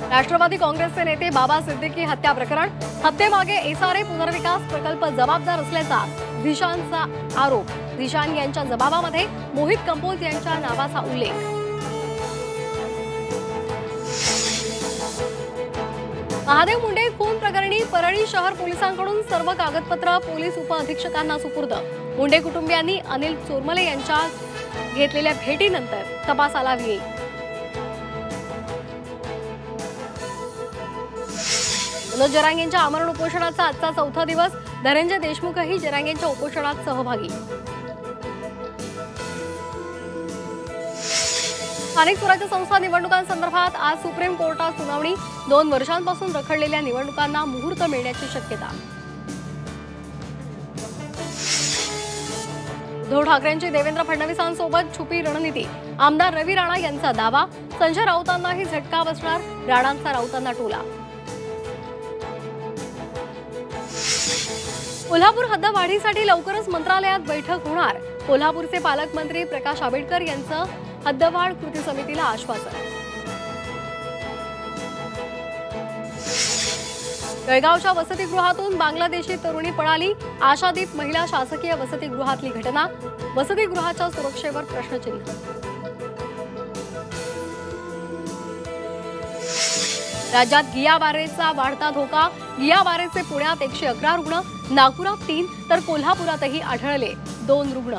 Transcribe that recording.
राष्ट्रवादी काँग्रेसचे नेते बाबा सिद्दीकी हत्या प्रकरण, हत्येमागे एसआरए पुनर्विकास प्रकल्प जबाबदार असल्याचा झिशानचा आरोप। झिशान यांच्या जबाबामध्ये मोहित कंबोज यांच्या नावाचा उल्लेख। महादेव मुंडे खून प्रकरणी परळी शहर पोलिसांकडून सर्व कागदपत्र पोलीस उपअधीक्षकांना सुपूर्द। मुंडे कुटुंबियांनी अनिल चोरमले यांच्या घेतलेल्या भेटीनंतर तपासाला वेळ। मनोज जरांगेंच्या आमरण उपोषणाचा आजचा चौथा दिवस। धनंजय देशमुखही जरांगेंच्या उपोषणात सहभागी। स्थानिक स्वराज्य संस्था निवडणुकांसंदर्भात आज सुप्रीम कोर्टात सुनावणी। 2 वर्षांपासून रखडलेल्या निवडणुकांना मुहूर्त मिळण्याची शक्यता। उद्धव ठाकरेंची देवेंद्र फडणवीसांसोबत छुपी रणनीती। आमदार रवी राणा यांचा दावा, संजय राऊतांनाही झटका बसणार, राणांचा राऊतांना टोला। कोल्हापूर हद्दवाढीसाठी लवकरच मंत्रालयात बैठक होणार। कोल्हापूरचे पालकमंत्री प्रकाश आंबेडकर यांचं हद्दवाढ कृती समितीला आश्वासन। जळगावच्या वसतिगृहातून बांगलादेशी तरुणी पळाली। आशादीप महिला शासकीय वसतिगृहातली घटना। वसतिगृहाच्या सुरक्षेवर प्रश्नचिन्ह। राज्यात गियावारेचा वाढता धोका। गियावारेचे पुण्यात 111 रुग्ण, नागपुरात 3 तर कोल्हापुरातही आढळले 2 रुग्ण।